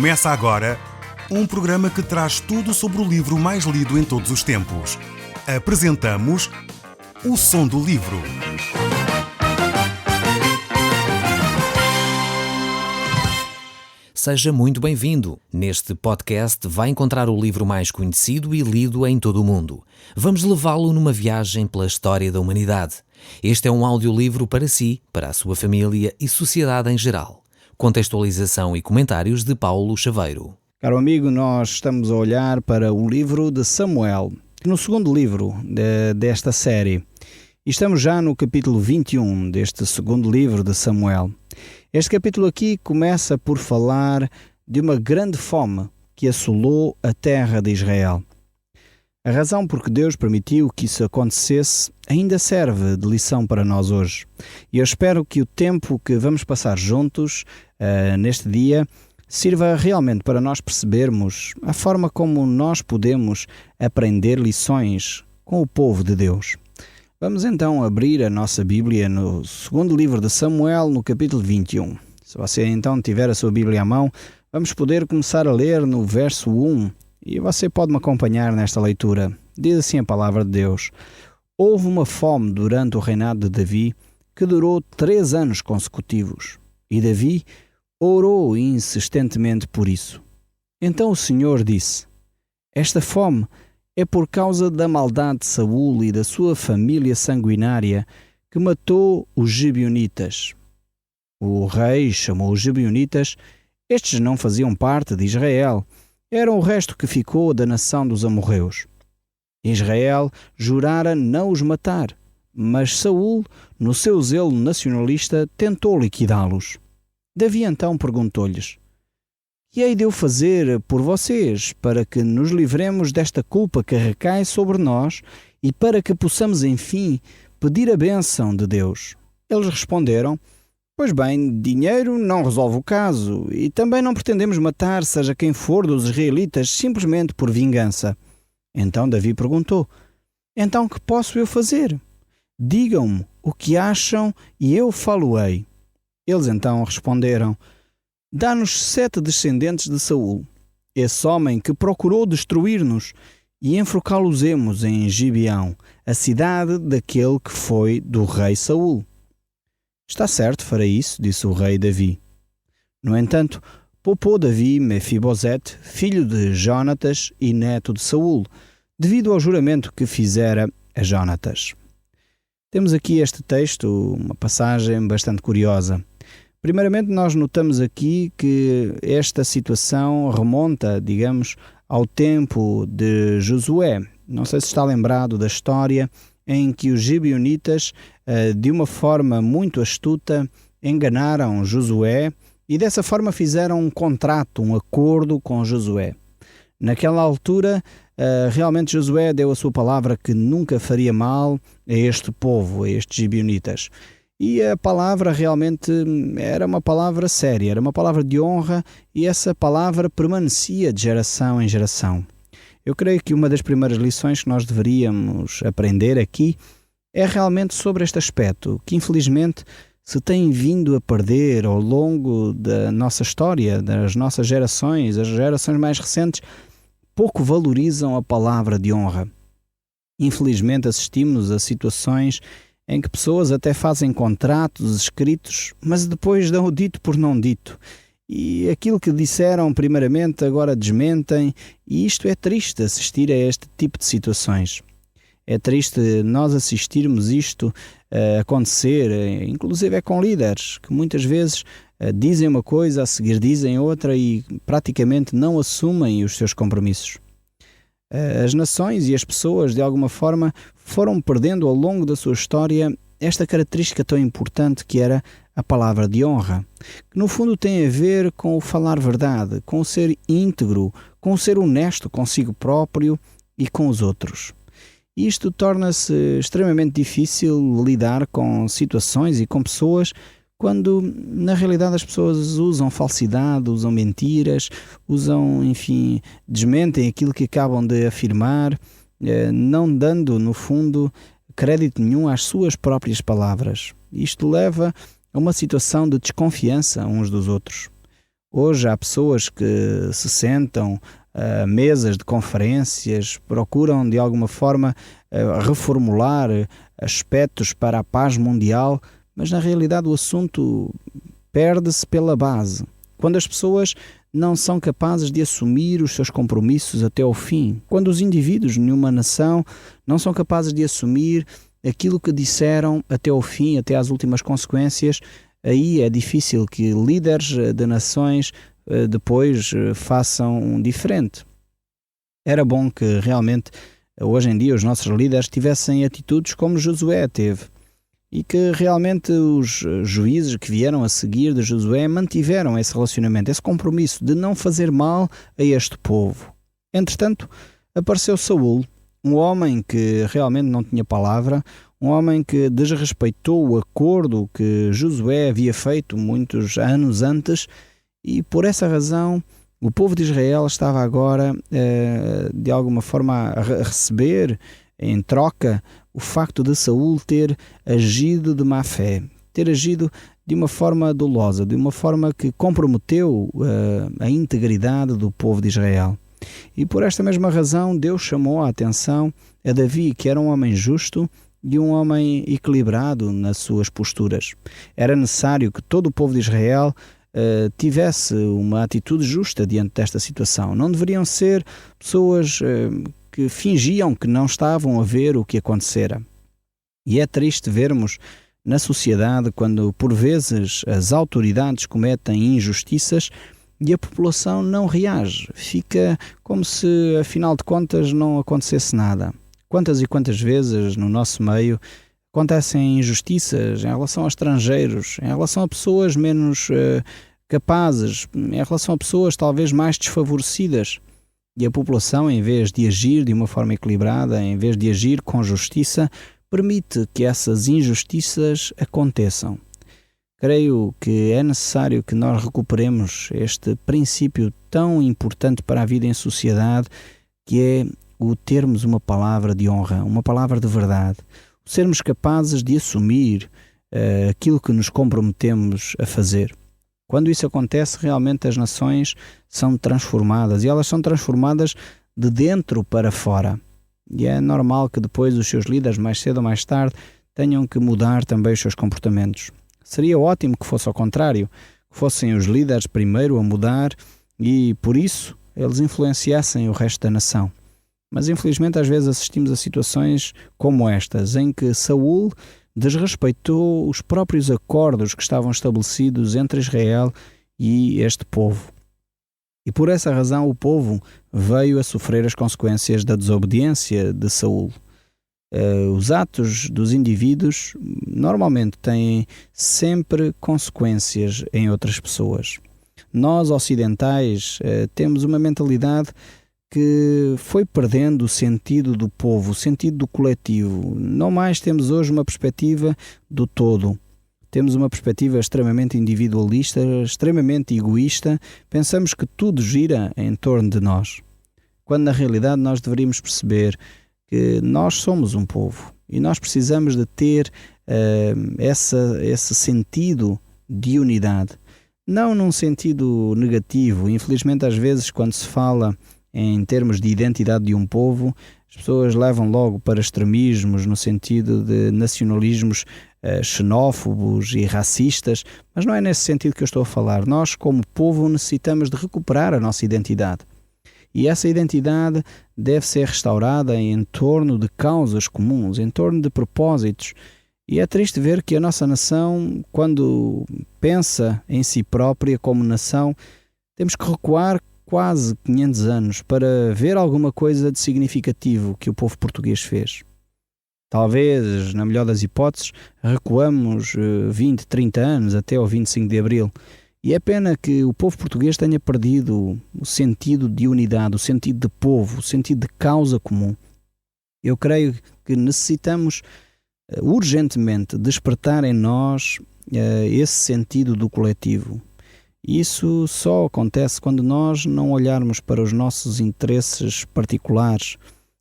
Começa agora um programa que traz tudo sobre o livro mais lido em todos os tempos. Apresentamos O Som do Livro. Seja muito bem-vindo. Neste podcast vai encontrar o livro mais conhecido e lido em todo o mundo. Vamos levá-lo numa viagem pela história da humanidade. Este é um audiolivro para si, para a sua família e sociedade em geral. Contextualização e comentários de Paulo Chaveiro. Caro amigo, nós estamos a olhar para o livro de Samuel, no segundo livro desta série. E estamos já no capítulo 21 deste segundo livro de Samuel. Este capítulo aqui começa por falar de uma grande fome que assolou a terra de Israel. A razão por que Deus permitiu que isso acontecesse ainda serve de lição para nós hoje. E eu espero que o tempo que vamos passar juntos neste dia sirva realmente para nós percebermos a forma como nós podemos aprender lições com o povo de Deus. Vamos então abrir a nossa Bíblia no segundo livro de Samuel, no capítulo 21. Se você então tiver a sua Bíblia à mão, vamos poder começar a ler no verso 1 e você pode me acompanhar nesta leitura. Diz assim a palavra de Deus: Houve uma fome durante o reinado de Davi que durou 3 anos consecutivos, e Davi orou insistentemente por isso. Então o Senhor disse: Esta fome é por causa da maldade de Saul e da sua família sanguinária que matou os gibeonitas. O rei chamou os gibeonitas. Estes não faziam parte de Israel. Eram o resto que ficou da nação dos amorreus. Israel jurara não os matar, mas Saul, no seu zelo nacionalista, tentou liquidá-los. Davi então perguntou-lhes: Que hei de eu fazer por vocês para que nos livremos desta culpa que recai sobre nós e para que possamos, enfim, pedir a bênção de Deus? Eles responderam: Pois bem, dinheiro não resolve o caso e também não pretendemos matar seja quem for dos israelitas simplesmente por vingança. Então Davi perguntou: Então que posso eu fazer? Digam-me o que acham e eu falo-ei. Eles então responderam: Dá-nos 7 descendentes de Saul, esse homem que procurou destruir-nos, e enforcá-los-emos em Gibeão, a cidade daquele que foi do rei Saul. Está certo, farei isso, disse o rei Davi. No entanto, poupou Davi Mefibosete, filho de Jonatas e neto de Saul, devido ao juramento que fizera a Jonatas. Temos aqui este texto, uma passagem bastante curiosa. Primeiramente, nós notamos aqui que esta situação remonta, digamos, ao tempo de Josué. Não sei se está lembrado da história em que os gibeonitas, de uma forma muito astuta, enganaram Josué e dessa forma fizeram um contrato, um acordo com Josué. Naquela altura, realmente Josué deu a sua palavra que nunca faria mal a este povo, a estes gibeonitas. E a palavra realmente era uma palavra séria, era uma palavra de honra e essa palavra permanecia de geração em geração. Eu creio que uma das primeiras lições que nós deveríamos aprender aqui é realmente sobre este aspecto, que infelizmente se tem vindo a perder ao longo da nossa história, das nossas gerações. As gerações mais recentes pouco valorizam a palavra de honra. Infelizmente assistimos a situações em que pessoas até fazem contratos escritos, mas depois dão o dito por não dito. E aquilo que disseram primeiramente agora desmentem, e isto é triste assistir a este tipo de situações. É triste nós assistirmos isto a acontecer, inclusive é com líderes, que muitas vezes dizem uma coisa, a seguir dizem outra e praticamente não assumem os seus compromissos. As nações e as pessoas, de alguma forma, foram perdendo ao longo da sua história esta característica tão importante que era a palavra de honra, que no fundo tem a ver com o falar verdade, com o ser íntegro, com o ser honesto consigo próprio e com os outros. Isto torna-se extremamente difícil lidar com situações e com pessoas quando, na realidade, as pessoas usam falsidade, usam mentiras, enfim, desmentem aquilo que acabam de afirmar, não dando, no fundo, crédito nenhum às suas próprias palavras. Isto leva a uma situação de desconfiança uns dos outros. Hoje há pessoas que se sentam a mesas de conferências, procuram de alguma forma reformular aspectos para a paz mundial, mas na realidade o assunto perde-se pela base. Quando as pessoas não são capazes de assumir os seus compromissos até ao fim, quando os indivíduos de uma nação não são capazes de assumir aquilo que disseram até ao fim, até às últimas consequências, aí é difícil que líderes de nações depois façam diferente. Era bom que realmente hoje em dia os nossos líderes tivessem atitudes como Josué teve, e que realmente os juízes que vieram a seguir de Josué mantiveram esse relacionamento, esse compromisso de não fazer mal a este povo. Entretanto, apareceu Saul, um homem que realmente não tinha palavra, um homem que desrespeitou o acordo que Josué havia feito muitos anos antes, e por essa razão o povo de Israel estava agora de alguma forma a receber em troca o facto de Saul ter agido de má fé, ter agido de uma forma dolosa, de uma forma que comprometeu a integridade do povo de Israel. E por esta mesma razão Deus chamou a atenção a Davi, que era um homem justo e um homem equilibrado nas suas posturas. Era necessário que todo o povo de Israel tivesse uma atitude justa diante desta situação. Não deveriam ser pessoas que fingiam que não estavam a ver o que acontecera. E é triste vermos na sociedade quando, por vezes, as autoridades cometem injustiças e a população não reage. Fica como se, afinal de contas, não acontecesse nada. Quantas e quantas vezes no nosso meio acontecem injustiças em relação a estrangeiros, em relação a pessoas menos capazes, em relação a pessoas talvez mais desfavorecidas. E a população, em vez de agir de uma forma equilibrada, em vez de agir com justiça, permite que essas injustiças aconteçam. Creio que é necessário que nós recuperemos este princípio tão importante para a vida em sociedade, que é o termos uma palavra de honra, uma palavra de verdade, o sermos capazes de assumir aquilo que nos comprometemos a fazer. Quando isso acontece, realmente as nações são transformadas, e elas são transformadas de dentro para fora. E é normal que depois os seus líderes, mais cedo ou mais tarde, tenham que mudar também os seus comportamentos. Seria ótimo que fosse ao contrário, que fossem os líderes primeiro a mudar e, por isso, eles influenciassem o resto da nação. Mas, infelizmente, às vezes assistimos a situações como estas, em que Saul desrespeitou os próprios acordos que estavam estabelecidos entre Israel e este povo. E por essa razão o povo veio a sofrer as consequências da desobediência de Saul. Os atos dos indivíduos normalmente têm sempre consequências em outras pessoas. Nós, ocidentais, temos uma mentalidade que foi perdendo o sentido do povo, o sentido do coletivo. Não mais temos hoje uma perspectiva do todo. Temos uma perspectiva extremamente individualista, extremamente egoísta. Pensamos que tudo gira em torno de nós. Quando na realidade nós deveríamos perceber que nós somos um povo e nós precisamos de ter esse sentido de unidade. Não num sentido negativo. Infelizmente, às vezes, quando se fala em termos de identidade de um povo, as pessoas levam logo para extremismos no sentido de nacionalismos xenófobos e racistas, mas não é nesse sentido que eu estou a falar. Nós, como povo, necessitamos de recuperar a nossa identidade. E essa identidade deve ser restaurada em torno de causas comuns, em torno de propósitos. E é triste ver que a nossa nação, quando pensa em si própria como nação, temos que recuar quase 500 anos para ver alguma coisa de significativo que o povo português fez. Talvez, na melhor das hipóteses, recuamos 20, 30 anos até ao 25 de Abril. E é pena que o povo português tenha perdido o sentido de unidade, o sentido de povo, o sentido de causa comum. Eu creio que necessitamos urgentemente despertar em nós esse sentido do coletivo. Isso só acontece quando nós não olharmos para os nossos interesses particulares,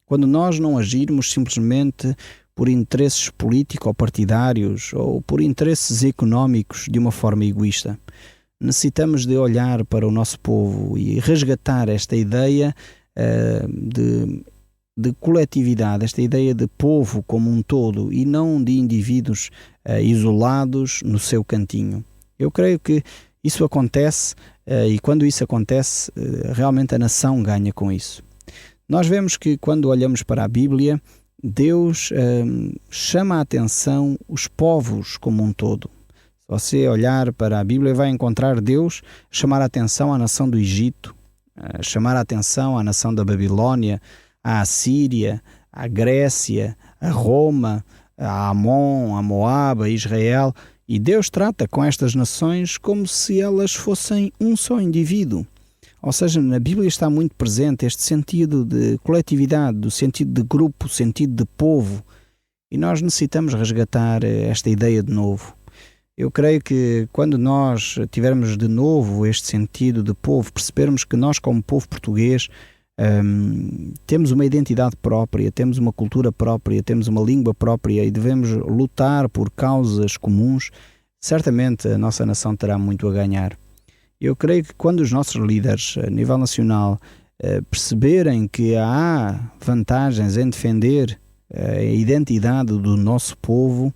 quando nós não agirmos simplesmente por interesses político-partidários ou por interesses económicos de uma forma egoísta. necessitamos de olhar para o nosso povo e resgatar esta ideia de coletividade, esta ideia de povo como um todo e não de indivíduos isolados no seu cantinho. Eu creio que isso acontece e quando isso acontece, realmente a nação ganha com isso. Nós vemos que quando olhamos para a Bíblia, Deus chama a atenção os povos como um todo. Se você olhar para a Bíblia, vai encontrar Deus chamar a atenção à nação do Egito, chamar a atenção à nação da Babilônia, à Assíria, à Grécia, a Roma, a Amon, a Moabe, a Israel. E Deus trata com estas nações como se elas fossem um só indivíduo. Ou seja, na Bíblia está muito presente este sentido de coletividade, do sentido de grupo, o sentido de povo. E nós necessitamos resgatar esta ideia de novo. Eu creio que quando nós tivermos de novo este sentido de povo, percebermos que nós como povo português temos uma identidade própria, temos uma cultura própria, temos uma língua própria e devemos lutar por causas comuns, certamente a nossa nação terá muito a ganhar. Eu creio que quando os nossos líderes a nível nacional perceberem que há vantagens em defender a identidade do nosso povo,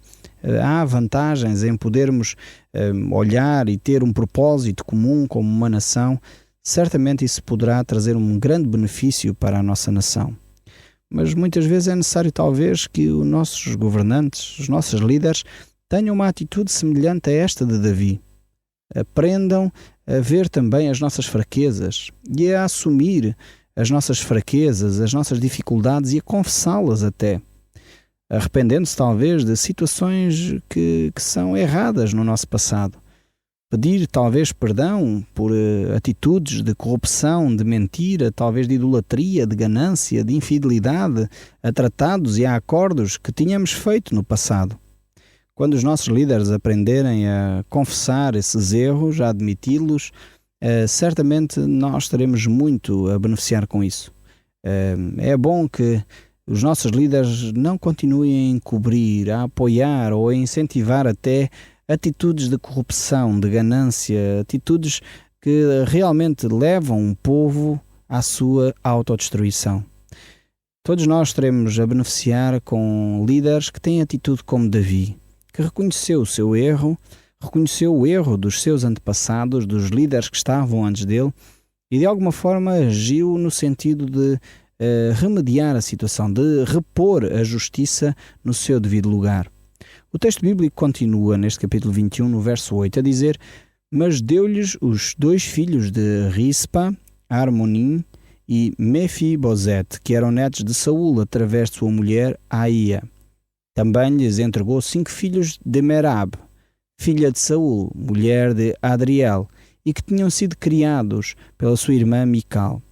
há vantagens em podermos olhar e ter um propósito comum como uma nação, certamente isso poderá trazer um grande benefício para a nossa nação. Mas muitas vezes é necessário talvez que os nossos governantes, os nossos líderes, tenham uma atitude semelhante a esta de Davi. Aprendam a ver também as nossas fraquezas e a assumir as nossas fraquezas, as nossas dificuldades e a confessá-las até. Arrependendo-se talvez de situações que são erradas no nosso passado. Pedir talvez perdão por atitudes de corrupção, de mentira, talvez de idolatria, de ganância, de infidelidade a tratados e a acordos que tínhamos feito no passado. Quando os nossos líderes aprenderem a confessar esses erros, a admiti-los, certamente nós teremos muito a beneficiar com isso. É bom que os nossos líderes não continuem a encobrir, a apoiar ou a incentivar até atitudes de corrupção, de ganância, atitudes que realmente levam o povo à sua autodestruição. Todos nós teremos a beneficiar com líderes que têm atitude como Davi, que reconheceu o seu erro, reconheceu o erro dos seus antepassados, dos líderes que estavam antes dele, e de alguma forma agiu no sentido de remediar a situação, de repor a justiça no seu devido lugar. O texto bíblico continua neste capítulo 21, no verso 8, a dizer: mas deu-lhes os 2 filhos de Rispa, Armonim e Mefibosete, que eram netos de Saul, através de sua mulher Aia. Também lhes entregou 5 filhos de Merab, filha de Saul, mulher de Adriel, e que tinham sido criados pela sua irmã Mical.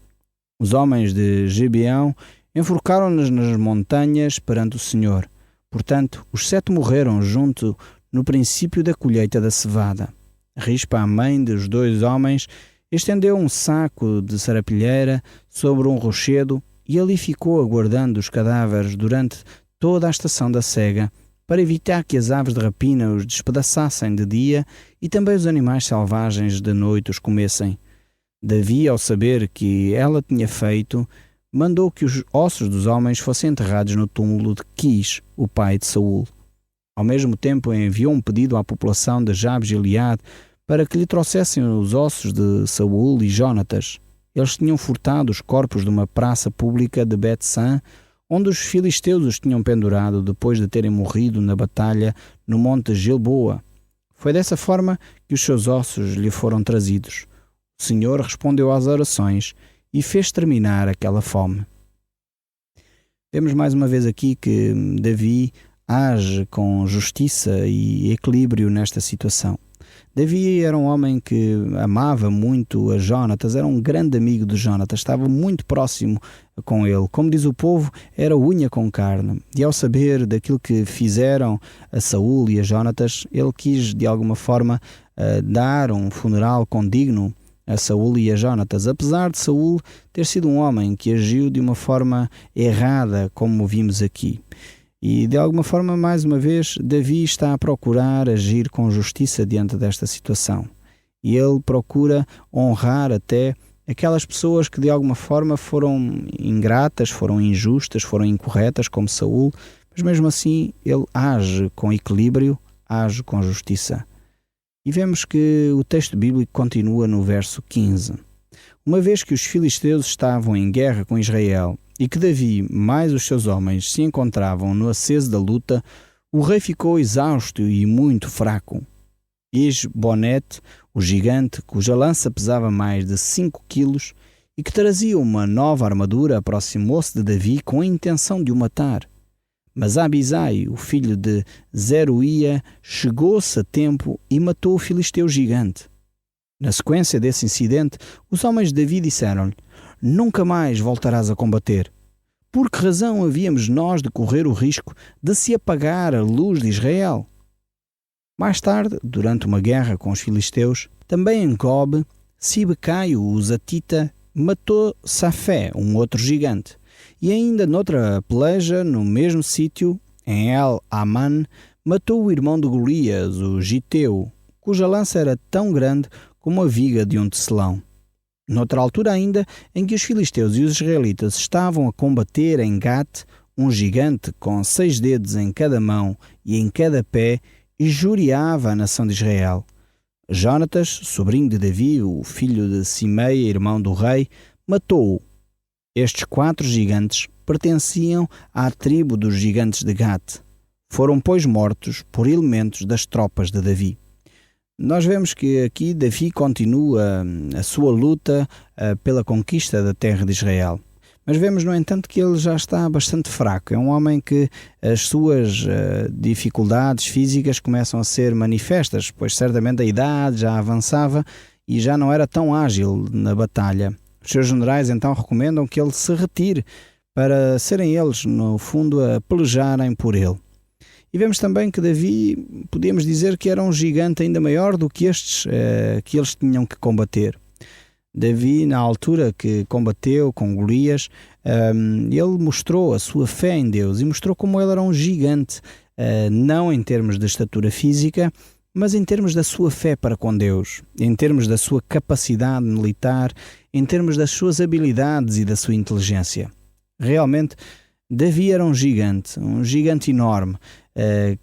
Os homens de Gibeão enforcaram-nos nas montanhas perante o Senhor. Portanto, os 7 morreram junto no princípio da colheita da cevada. Rispa, a mãe dos 2 homens, estendeu um saco de sarapilheira sobre um rochedo e ali ficou aguardando os cadáveres durante toda a estação da cega, para evitar que as aves de rapina os despedaçassem de dia e também os animais selvagens de noite os comessem. Davi, ao saber que ela tinha feito, mandou que os ossos dos homens fossem enterrados no túmulo de Quis, o pai de Saul. Ao mesmo tempo enviou um pedido à população de Jabes-Gileade para que lhe trouxessem os ossos de Saul e Jónatas. Eles tinham furtado os corpos de uma praça pública de Bet-San, onde os filisteus os tinham pendurado depois de terem morrido na batalha no monte Gilboa. Foi dessa forma que os seus ossos lhe foram trazidos. O Senhor respondeu às orações e fez terminar aquela fome. Vemos mais uma vez aqui que Davi age com justiça e equilíbrio nesta situação. Davi era um homem que amava muito a Jónatas, era um grande amigo de Jónatas, estava muito próximo com ele. Como diz o povo, era unha com carne. E ao saber daquilo que fizeram a Saul e a Jónatas, ele quis de alguma forma dar um funeral condigno a Saul e a Jónatas, apesar de Saul ter sido um homem que agiu de uma forma errada, como vimos aqui. E de alguma forma, mais uma vez, Davi está a procurar agir com justiça diante desta situação. E ele procura honrar até aquelas pessoas que de alguma forma foram ingratas, foram injustas, foram incorretas, como Saul, mas mesmo assim ele age com equilíbrio, age com justiça. E vemos que o texto bíblico continua no verso 15. Uma vez que os filisteus estavam em guerra com Israel e que Davi mais os seus homens se encontravam no aceso da luta, o rei ficou exausto e muito fraco. Is-Bonete, o gigante, cuja lança pesava mais de 5 quilos e que trazia uma nova armadura, aproximou-se de Davi com a intenção de o matar. Mas Abisai, o filho de Zeruia, chegou-se a tempo e matou o filisteu gigante. Na sequência desse incidente, os homens de Davi disseram-lhe: "Nunca mais voltarás a combater. Por que razão havíamos nós de correr o risco de se apagar a luz de Israel?" Mais tarde, durante uma guerra com os filisteus, também em Gob, Sibecaio, o Zatita, matou Safé, um outro gigante. E ainda noutra peleja, no mesmo sítio, em El-Aman, matou o irmão de Golias, o Giteu, cuja lança era tão grande como a viga de um tecelão. Noutra altura ainda, em que os filisteus e os israelitas estavam a combater em Gat, um gigante com 6 dedos em cada mão e em cada pé, injuriava a nação de Israel. Jonatas, sobrinho de Davi, o filho de Simeia, irmão do rei, matou-o. Estes 4 gigantes pertenciam à tribo dos gigantes de Gat. Foram, pois, mortos por elementos das tropas de Davi. Nós vemos que aqui Davi continua a sua luta pela conquista da terra de Israel. Mas vemos, no entanto, que ele já está bastante fraco. É um homem que as suas dificuldades físicas começam a ser manifestas, pois certamente a idade já avançava e já não era tão ágil na batalha. Os seus generais então recomendam que ele se retire para serem eles, no fundo, a pelejarem por ele. E vemos também que Davi, podíamos dizer que era um gigante ainda maior do que estes que eles tinham que combater. Davi, na altura que combateu com Golias, ele mostrou a sua fé em Deus e mostrou como ele era um gigante, não em termos de estatura física, mas em termos da sua fé para com Deus, em termos da sua capacidade militar, em termos das suas habilidades e da sua inteligência. Realmente, Davi era um gigante enorme,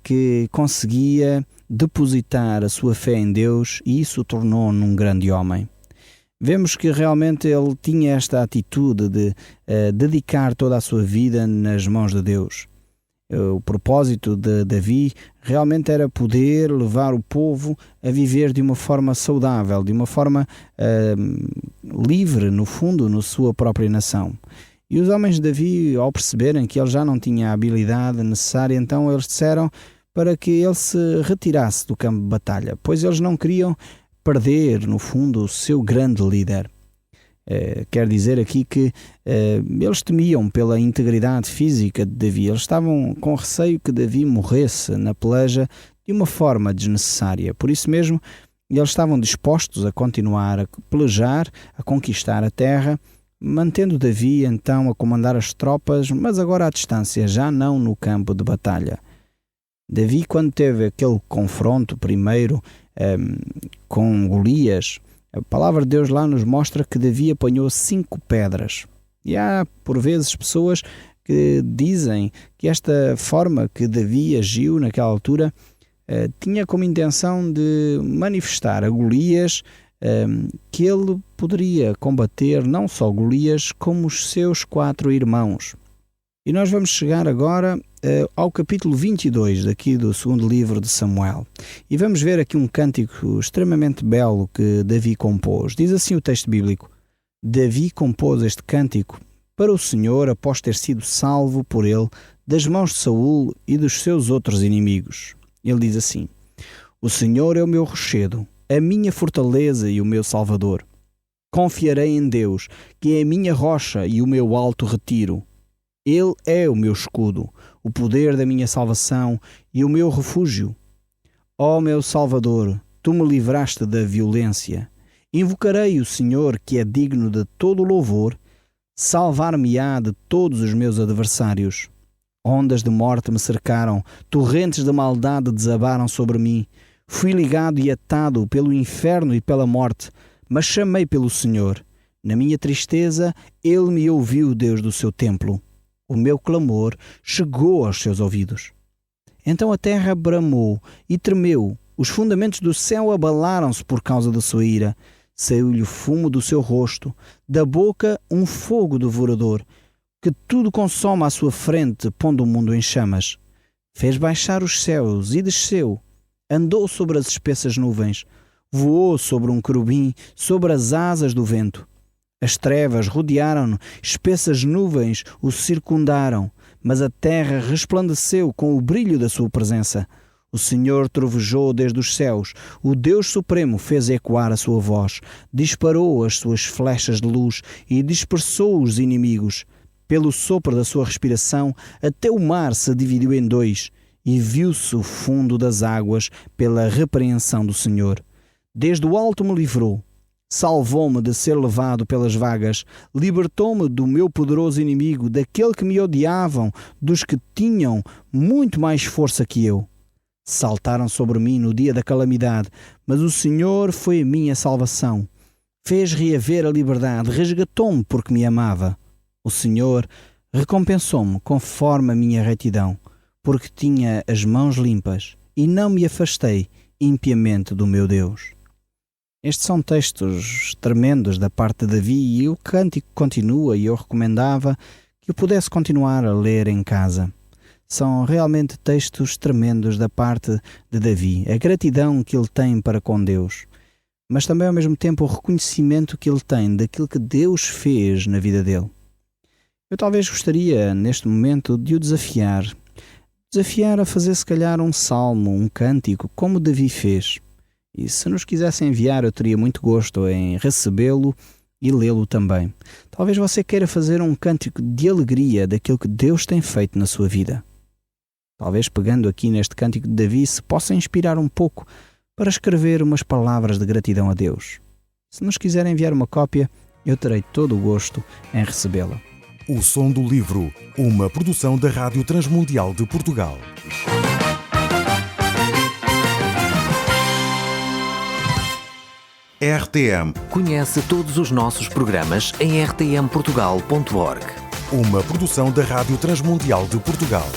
que conseguia depositar a sua fé em Deus e isso o tornou num grande homem. Vemos que realmente ele tinha esta atitude de dedicar toda a sua vida nas mãos de Deus. O propósito de Davi realmente era poder levar o povo a viver de uma forma saudável, de uma forma livre, no fundo, na sua própria nação. E os homens de Davi, ao perceberem que ele já não tinha a habilidade necessária, então eles disseram para que ele se retirasse do campo de batalha, pois eles não queriam perder, no fundo, o seu grande líder. Quer dizer aqui que eles temiam pela integridade física de Davi. Eles estavam com receio que Davi morresse na peleja de uma forma desnecessária. Por isso mesmo, eles estavam dispostos a continuar a pelejar, a conquistar a terra, mantendo Davi então a comandar as tropas, mas agora à distância, já não no campo de batalha. Davi, quando teve aquele confronto primeiro com Golias, a palavra de Deus lá nos mostra que Davi apanhou 5 pedras. E há, por vezes, pessoas que dizem que esta forma que Davi agiu naquela altura tinha como intenção de manifestar a Golias que ele poderia combater não só Golias, como os seus 4 irmãos. E nós vamos chegar agora ao capítulo 22 daqui do segundo livro de Samuel. E vamos ver aqui um cântico extremamente belo que Davi compôs. Diz assim o texto bíblico: Davi compôs este cântico para o Senhor após ter sido salvo por ele das mãos de Saul e dos seus outros inimigos. Ele diz assim: O Senhor é o meu rochedo, a minha fortaleza e o meu salvador. Confiarei em Deus, que é a minha rocha e o meu alto retiro. Ele é o meu escudo, o poder da minha salvação e o meu refúgio. Ó meu Salvador, tu me livraste da violência. Invocarei o Senhor, que é digno de todo louvor. Salvar-me-á de todos os meus adversários. Ondas de morte me cercaram, torrentes de maldade desabaram sobre mim. Fui ligado e atado pelo inferno e pela morte, mas chamei pelo Senhor. Na minha tristeza, Ele me ouviu, Deus do seu templo. O meu clamor chegou aos seus ouvidos. Então a terra bramou e tremeu, os fundamentos do céu abalaram-se por causa da sua ira. Saiu-lhe fumo do seu rosto, da boca um fogo devorador, que tudo consome à sua frente, pondo o mundo em chamas. Fez baixar os céus e desceu, andou sobre as espessas nuvens, voou sobre um querubim, sobre as asas do vento. As trevas rodearam-no, espessas nuvens o circundaram, mas a terra resplandeceu com o brilho da sua presença. O Senhor trovejou desde os céus, o Deus Supremo fez ecoar a sua voz, disparou as suas flechas de luz e dispersou os inimigos. Pelo sopro da sua respiração, até o mar se dividiu em dois, e viu-se o fundo das águas pela repreensão do Senhor. Desde o alto me livrou, salvou-me de ser levado pelas vagas, libertou-me do meu poderoso inimigo, daquele que me odiavam, dos que tinham muito mais força que eu. Saltaram sobre mim no dia da calamidade, mas o Senhor foi a minha salvação. Fez reaver a liberdade, resgatou-me porque me amava. O Senhor recompensou-me conforme a minha retidão, porque tinha as mãos limpas e não me afastei impiamente do meu Deus. Estes são textos tremendos da parte de Davi e o cântico continua e eu recomendava que eu pudesse continuar a ler em casa. São realmente textos tremendos da parte de Davi, a gratidão que ele tem para com Deus, mas também ao mesmo tempo o reconhecimento que ele tem daquilo que Deus fez na vida dele. Eu talvez gostaria neste momento de o desafiar a fazer se calhar um salmo, um cântico, como Davi fez. E se nos quisesse enviar, eu teria muito gosto em recebê-lo e lê-lo também. Talvez você queira fazer um cântico de alegria daquilo que Deus tem feito na sua vida. Talvez pegando aqui neste cântico de Davi se possa inspirar um pouco para escrever umas palavras de gratidão a Deus. Se nos quiser enviar uma cópia, eu terei todo o gosto em recebê-la. O Som do Livro, uma produção da Rádio Transmundial de Portugal. RTM. Conhece todos os nossos programas em rtmportugal.org. Uma produção da Rádio Transmundial de Portugal.